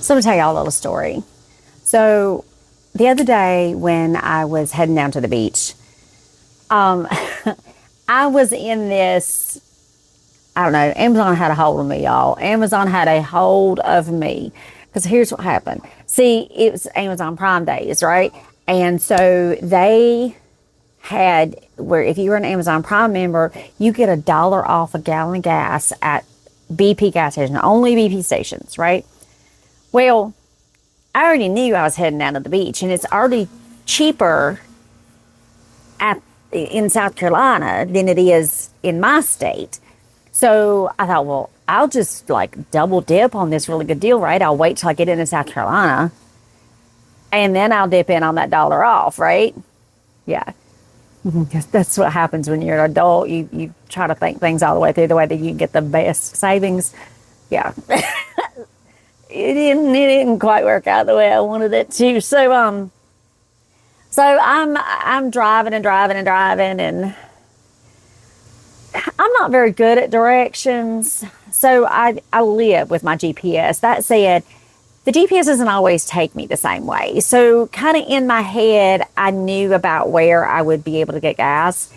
So I'm gonna tell y'all a little story. So the other day when I was heading down to the beach, um, I was in this, I don't know, Amazon had a hold of me, y'all. Amazon had a hold of me. Because here's what happened. See, it was Amazon Prime days, right? And so they had where if you were an Amazon Prime member, you get $1 off a gallon of gas at BP gas stations, only BP stations, right? Well, I already knew I was heading down to the beach, and it's already cheaper in South Carolina than it is in my state. So I thought, well, I'll just like double dip on this really good deal, right? I'll wait till I get into South Carolina, and then I'll dip in on that $1 off, right? Yeah. That's what happens when you're an adult. You try to think things all the way through the way that you can get the best savings. Yeah. It didn't quite work out the way I wanted it to. So I'm driving and driving and driving, and I'm not very good at directions. So I live with my GPS. That said, the GPS doesn't always take me the same way. So kind of in my head, I knew about where I would be able to get gas,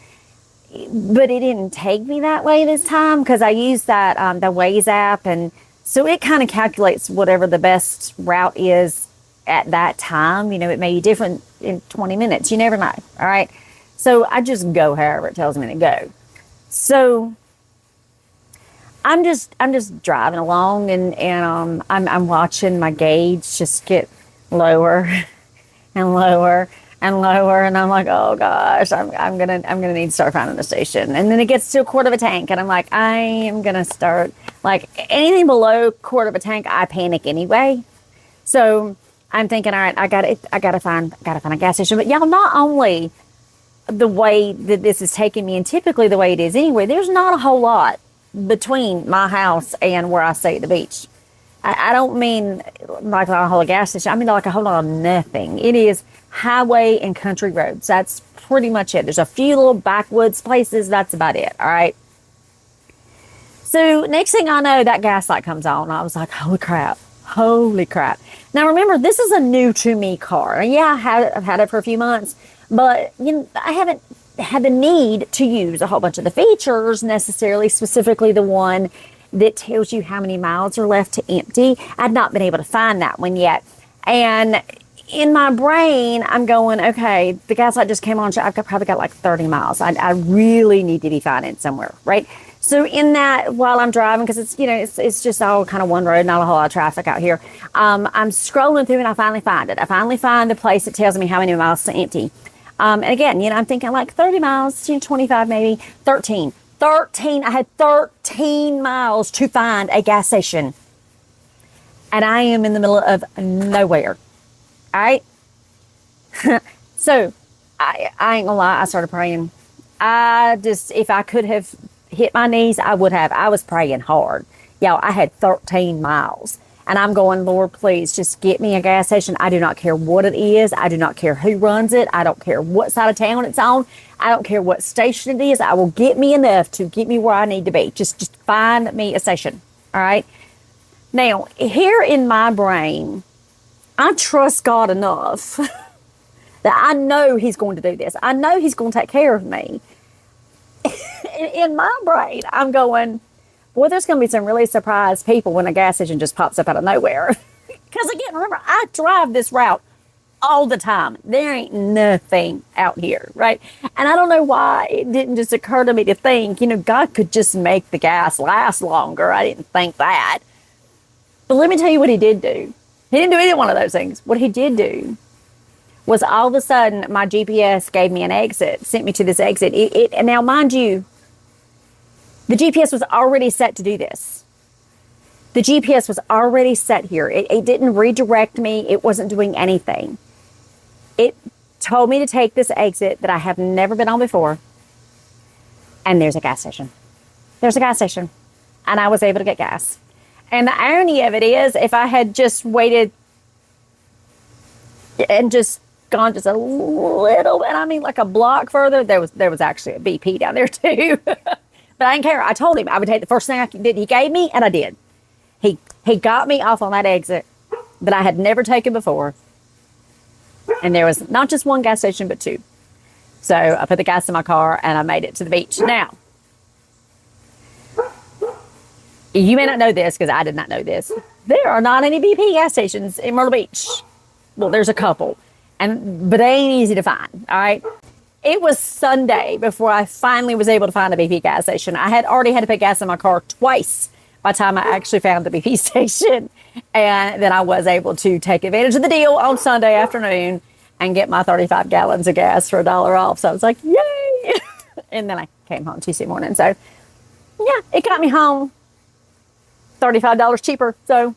but it didn't take me that way this time because I used that the Waze app, and so it kind of calculates whatever the best route is at that time. You know, it may be different in 20 minutes. You never know. All right. So I just go however it tells me to go. So I'm just driving along, and I'm watching my gauge just get lower and lower and lower, and I'm like, oh gosh, I'm gonna need to start finding a station. And then it gets to a quarter of a tank, and I'm like, I am gonna start, like, anything below quarter of a tank, I panic anyway. So I'm thinking, all right, I gotta find a gas station. But y'all, not only the way that this is taking me, and typically the way it is anyway, there's not a whole lot between my house and where I stay at the beach. I don't mean like a whole gas station. I mean like a whole lot of nothing. It is highway and country roads. That's pretty much it. There's a few little backwoods places. That's about it. All right. So next thing I know, that gas light comes on. I was like, holy crap. Holy crap. Now remember, this is a new to me car. Yeah, I've had it for a few months, but you know, I haven't had the need to use a whole bunch of the features necessarily, specifically the one that tells you how many miles are left to empty. I've not been able to find that one yet. And in my brain, I'm going, okay, the gas light just came on. So I've probably got like 30 miles. I really need to be finding somewhere, right? So in that, while I'm driving, because it's, you know, it's just all kind of one road, not a whole lot of traffic out here. I'm scrolling through, and I finally find it. I finally find the place that tells me how many miles to empty. And again, you know, I'm thinking like 30 miles, 25 maybe, 13. I had 13 miles to find a gas station. And I am in the middle of nowhere. All right? So, I ain't gonna lie, I started praying. If I could have hit my knees, I would have. I was praying hard. Y'all, I had 13 miles. And I'm going, Lord, please just get me a gas station. I do not care what it is. I do not care who runs it. I don't care what side of town it's on. I don't care what station it is. I will get me enough to get me where I need to be. Just find me a station. All right. Now, here in my brain, I trust God enough that I know He's going to do this. I know He's going to take care of me. In my brain, I'm going, boy, there's going to be some really surprised people when a gas station just pops up out of nowhere. Because again, remember, I drive this route all the time. There ain't nothing out here, right? And I don't know why it didn't just occur to me to think, you know, God could just make the gas last longer. I didn't think that. But let me tell you what He did do. He didn't do either one of those things. What He did do was all of a sudden my GPS gave me an exit, sent me to this exit. And now, mind you, the GPS was already set to do this. The GPS was already set here. It didn't redirect me. It wasn't doing anything. It told me to take this exit that I have never been on before. And there's a gas station. There's a gas station. And I was able to get gas. And the irony of it is, if I had just waited and just gone just a little bit, I mean like a block further, there was actually a BP down there too. But I didn't care. I told him I would take the first thing he gave me, and I did. He got me off on that exit, but I had never taken before. And there was not just one gas station, but two. So I put the gas in my car and I made it to the beach. Now, you may not know this because I did not know this. There are not any BP gas stations in Myrtle Beach. Well, there's a couple, but they ain't easy to find. All right. It was Sunday before I finally was able to find a BP gas station. I had already had to put gas in my car twice by the time I actually found the BP station. And then I was able to take advantage of the deal on Sunday afternoon and get my 35 gallons of gas for $1 off. So I was like, yay. And then I came home Tuesday morning. So yeah, it got me home $35 cheaper. So